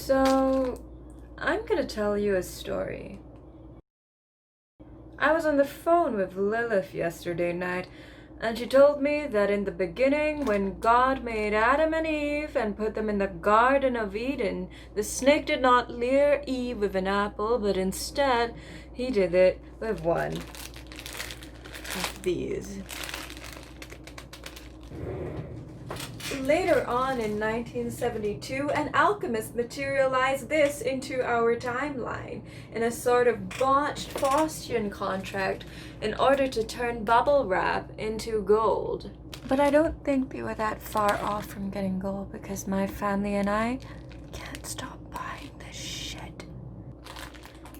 So, I'm gonna tell you a story. I was on the phone with Lilith yesterday night, and she told me that in the beginning, when God made Adam and Eve and put them in the Garden of Eden, the snake did not lure Eve with an apple, but instead, he did it with one of these. Later on in 1972, an alchemist materialized this into our timeline in a sort of botched Faustian contract in order to turn bubble wrap into gold. But I don't think we were that far off from getting gold because my family and I can't stop buying this shit.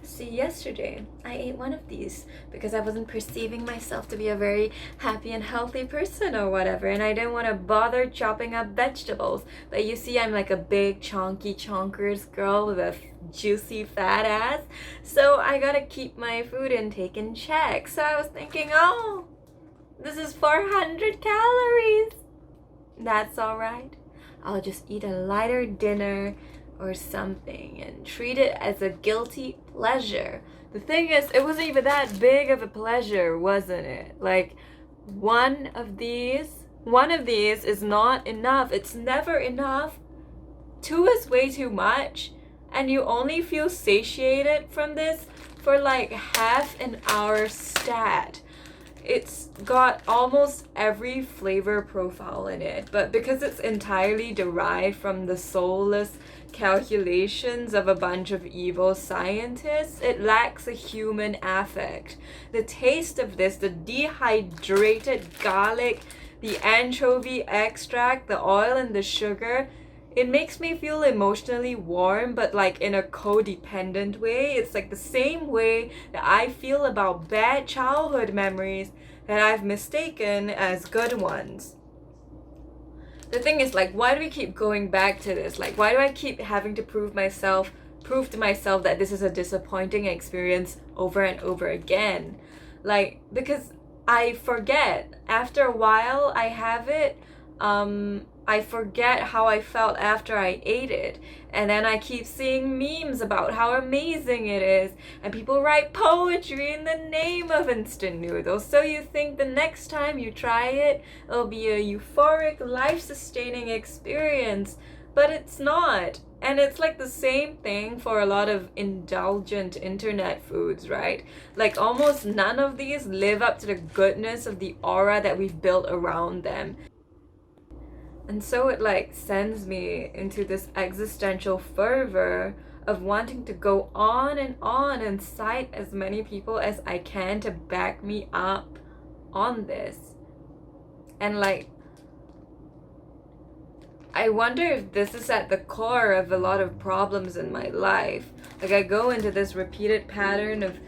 See, yesterday I ate one of these because I wasn't perceiving myself to be a very happy and healthy person or whatever, and I didn't want to bother chopping up vegetables. But you see, I'm like a big chonky chonkers girl with a juicy fat ass, so I gotta keep my food intake in check. So I was thinking, oh, this is 400 calories. That's alright. I'll just eat a lighter dinner or something and treat it as a guilty pleasure. The thing is, it wasn't even that big of a pleasure, wasn't it? Like, one of these is not enough. It's never enough. Two is way too much, and you only feel satiated from this for like half an hour stat. It's got almost every flavor profile in it, but because it's entirely derived from the soulless calculations of a bunch of evil scientists, it lacks a human affect. The taste of this, the dehydrated garlic, the anchovy extract, the oil, and the sugar, it makes me feel emotionally warm, but like in a codependent way. It's like the same way that I feel about bad childhood memories that I've mistaken as good ones. The thing is, like, why do we keep going back to this? Like, why do I keep having to prove to myself that this is a disappointing experience over and over again? Like, because I forget. After a while I have it, I forget how I felt after I ate it. And then I keep seeing memes about how amazing it is. And people write poetry in the name of instant noodles. So you think the next time you try it, it'll be a euphoric, life-sustaining experience. But it's not. And it's like the same thing for a lot of indulgent internet foods, right? Like almost none of these live up to the goodness of the aura that we've built around them. And so it like sends me into this existential fervor of wanting to go on and cite as many people as I can to back me up on this. And like, I wonder if this is at the core of a lot of problems in my life. Like, I go into this repeated pattern of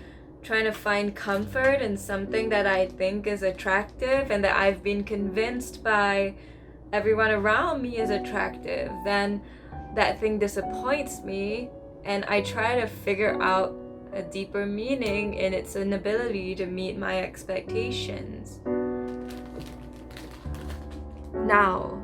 trying to find comfort in something that I think is attractive and that I've been convinced by everyone around me is attractive. Then that thing disappoints me, and I try to figure out a deeper meaning in its inability to meet my expectations. Now,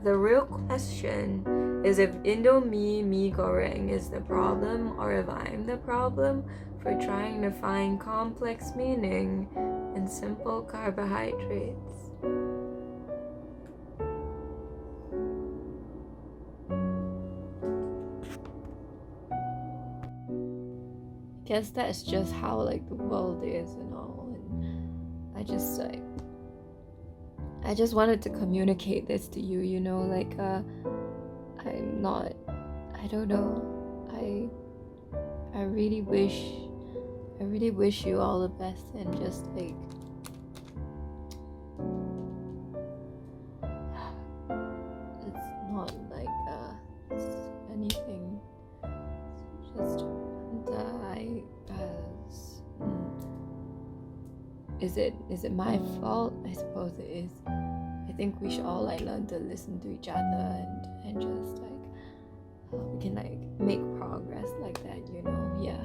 the real question is if Indomie mee goreng is the problem, or if I'm the problem for trying to find complex meaning in simple carbohydrates. Guess that's just how like the world is and all, and I just wanted to communicate this to you, you know, like I'm not, I don't know, I really wish you all the best, and just like it's not like anything, it's just is it my fault? I suppose it is. I think we should all like learn to listen to each other and just like we can like make progress like that, you know. Yeah.